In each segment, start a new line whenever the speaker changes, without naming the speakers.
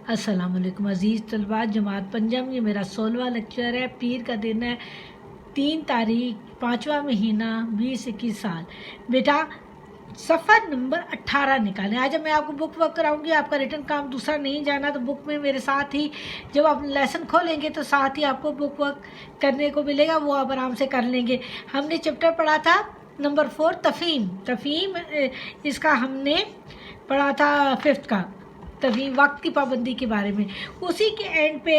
السلام علیکم عزیز طلباء جماعت پنجم، یہ میرا 16واں لیکچر ہے۔ پیر کا دن ہے 3 تاریخ 5واں مہینہ 2021 سال۔ بیٹا صفحہ نمبر 18 نکالیں۔ آج میں آپ کو بک ورک کراؤں گی، آپ کا ریٹن کام دوسرا نہیں جانا تو بک میں میرے ساتھ ہی جب آپ لیسن کھولیں گے تو ساتھ ہی آپ کو بک ورک کرنے کو ملے گا، وہ آپ آرام سے کر لیں گے۔ ہم نے چیپٹر پڑھا تھا نمبر 4 تفہیم، اس کا ہم نے پڑھا تھا 5 کا تفہیم، وقت کی پابندی کے بارے میں۔ اسی کے اینڈ پہ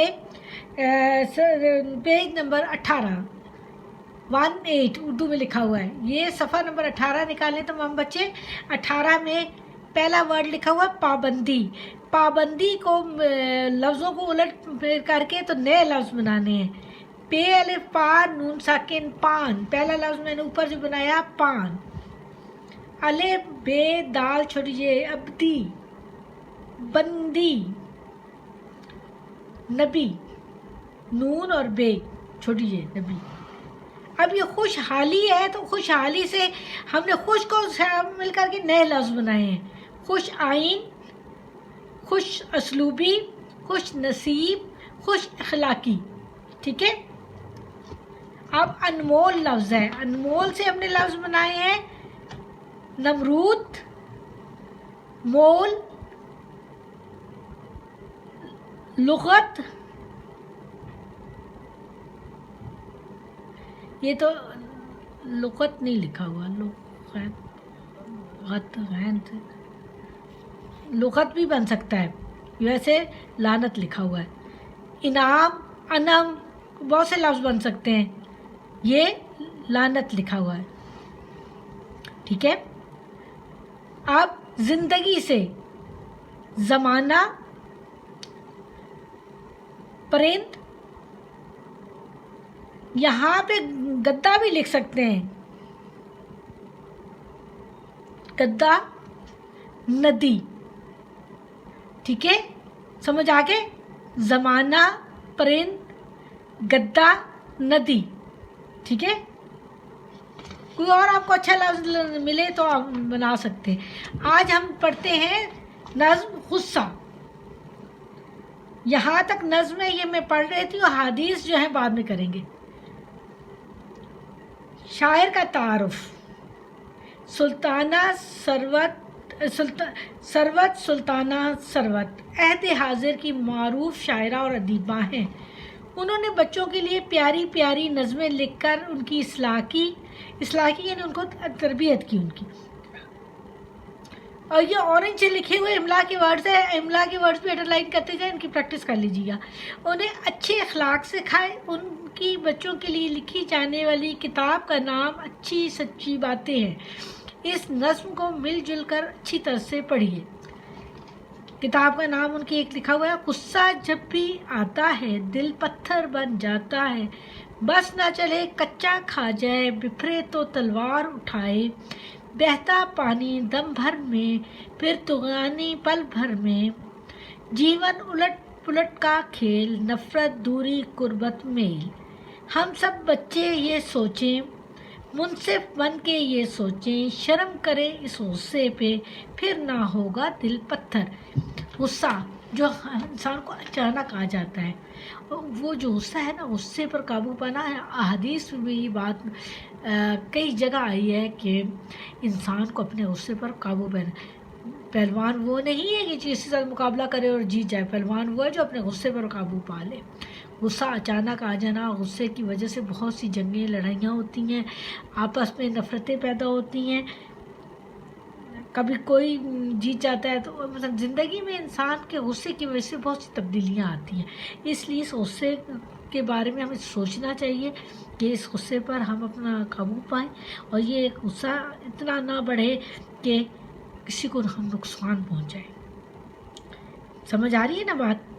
پیج نمبر 18 اردو میں لکھا ہوا ہے، یہ صفحہ نمبر 18 نکالیں تو ہم بچے 18 میں پہلا ورڈ لکھا ہوا ہے پابندی۔ پابندی کو لفظوں کو الٹ پھیر کر کے تو نئے لفظ بنانے ہیں۔ پے الف پا نون ساکن پان، پہلا لفظ میں نے اوپر جو بنایا پان۔ الف بے دال چھوٹی جے ابدی، بندی، نبی، نون اور بے چھوٹی جے نبی۔ اب یہ خوشحالی ہے تو خوشحالی سے ہم نے خوش کو مل کر کے نئے لفظ بنائے ہیں۔ خوش آئین، خوش اسلوبی، خوش نصیب، خوش اخلاقی، ٹھیک ہے۔ اب انمول لفظ ہے، انمول سے ہم نے لفظ بنائے ہیں نمرود، مول، لغت، یہ تو لغت نہیں لکھا ہوا، لغت بھی بن سکتا ہے، ویسے لعنت لکھا ہوا ہے۔ انعام، انم، بہت سے لفظ بن سکتے ہیں، یہ لعنت لکھا ہوا ہے، ٹھیک ہے۔ اب زندگی سے زمانہ، پرند، یہاں پہ گدا بھی لکھ سکتے ہیں، گدا، ندی، ٹھیک ہے، سمجھ آگے؟ زمانہ، پرند، گدا، ندی، ٹھیک ہے۔ کوئی اور آپ کو اچھا لفظ ملے تو آپ بنا سکتے ہیں۔ آج ہم پڑھتے ہیں نظم غصہ۔ یہاں تک نظم ہے، یہ میں پڑھ رہی تھی، اور حدیث جو ہے بعد میں کریں گے۔ شاعر کا تعارف، سلطانہ ثروت سلطانہ ثروت عہد حاضر کی معروف شاعرہ اور ادیبہ ہیں۔ انہوں نے بچوں کے لیے پیاری پیاری نظمیں لکھ کر ان کی اصلاح کی یعنی ان کو تربیت کی ان کی۔ اور یہ اورنج سے لکھے ہوئے املا کے ورڈز ہیں، املا کے ورڈز بھی انڈر لائن کرتے جائیں، ان کی پریکٹس کر لیجیے گا۔ انہیں اچھے اخلاق سکھائے۔ ان کی بچوں کے لیے لکھی جانے والی کتاب کا نام اچھی سچی باتیں ہے۔ اس نظم کو مل جل کر اچھی طرح سے پڑھیے۔ کتاب کا نام ان کی ایک لکھا ہوا ہے، غصہ جب بھی آتا ہے دل پتھر بن جاتا ہے، بس نہ چلے کچا کھا جائے، بپھرے تو تلوار اٹھائے، بہتا پانی دم بھر میں پھر طغیانی پل بھر میں، جیون الٹ پلٹ کا کھیل، نفرت دوری قربت میل۔ ہم سب بچے یہ سوچیں، منصف بن کے یہ سوچیں، شرم کریں اس غصے پہ پھر نہ ہوگا دل پتھر۔ غصہ جو انسان کو اچانک آ جاتا ہے، وہ جو غصہ ہے نا، غصے پر قابو پانا ہے۔ احادیث میں یہ بات کئی جگہ آئی ہے کہ انسان کو اپنے غصے پر قابو پانا۔ پہلوان وہ نہیں ہے کہ کسی کے ساتھ مقابلہ کرے اور جیت جائے، پہلوان وہ ہے جو اپنے غصے پر قابو پا لے۔ غصہ اچانک آ جانا، غصے کی وجہ سے بہت سی جنگیں لڑائیاں ہوتی ہیں، آپس میں نفرتیں پیدا ہوتی ہیں، کبھی کوئی جیت جاتا ہے۔ تو مثلا زندگی میں انسان کے غصے کی وجہ سے بہت سی تبدیلیاں آتی ہیں، اس لیے اس غصے کے بارے میں ہمیں سوچنا چاہیے کہ اس غصے پر ہم اپنا قابو پائیں، اور یہ غصہ اتنا نہ بڑھے کہ کسی کو ہم نقصان پہنچائیں۔ سمجھ آ رہی ہے نا بات؟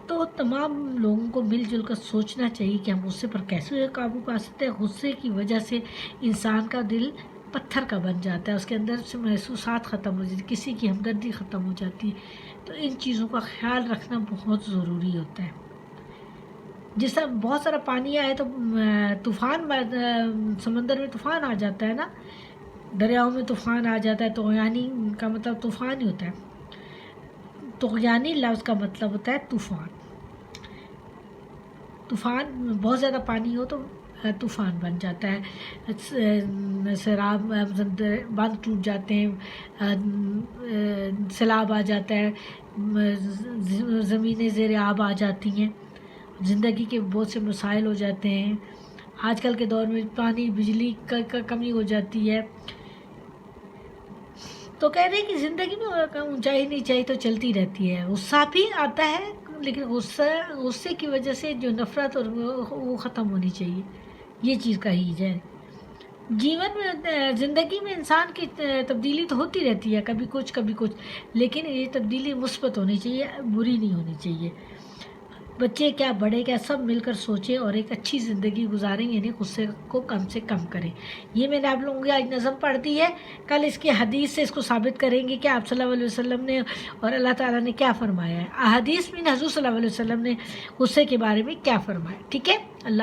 تو تمام لوگوں کو مل جل کر سوچنا چاہیے کہ ہم غصے پر کیسے قابو پا سکتے ہیں۔ غصے کی وجہ سے انسان کا دل پتھر کا بن جاتا ہے، اس کے اندر سے محسوسات ختم ہو جاتی ہیں، کسی کی ہمدردی ختم ہو جاتی ہے۔ تو ان چیزوں کا خیال رکھنا بہت ضروری ہوتا ہے۔ جس طرح بہت سارا پانی آئے تو طوفان، سمندر میں طوفان آ جاتا ہے نا، دریاؤں میں طوفان آ جاتا ہے، تو یعنی کا مطلب طوفان ہی ہوتا ہے۔ طغیانی لفظ کا مطلب ہوتا ہے طوفان. طوفان بہت زیادہ پانی ہو تو طوفان بن جاتا ہے. سیلاب باندھ ٹوٹ جاتے ہیں، سیلاب آ جاتا ہے، زمینیں زیر آب آ جاتی ہیں، زندگی کے بہت سے مسائل ہو جاتے ہیں. آج کل کے دور میں پانی بجلی کا کمی ہو جاتی ہے. تو کہہ رہے ہیں کہ زندگی میں اونچائی نیچائی تو چلتی رہتی ہے. غصہ بھی آتا ہے لیکن غصے کی وجہ سے جو نفرت اور وہ ختم ہونی چاہیے. یہ چیز کہی جائے. جیون میں زندگی میں انسان کی تبدیلی تو ہوتی رہتی ہے، کبھی کچھ، لیکن یہ تبدیلی مثبت ہونی چاہیے، بری نہیں ہونی چاہیے. بچے کیا بڑے کیا سب مل کر سوچیں اور ایک اچھی زندگی گزاریں، یعنی غصے کو کم سے کم کریں. یہ میں نے آپ لوگوں کی آج نظم پڑھ دی ہے. کل اس کی حدیث سے اس کو ثابت کریں گے کہ آپ صلی اللہ علیہ وسلم نے اور اللہ تعالیٰ نے کیا فرمایا ہے. احادیث میں حضور صلی اللہ علیہ وسلم نے غصے کے بارے میں کیا فرمایا. ٹھیک ہے. اللہ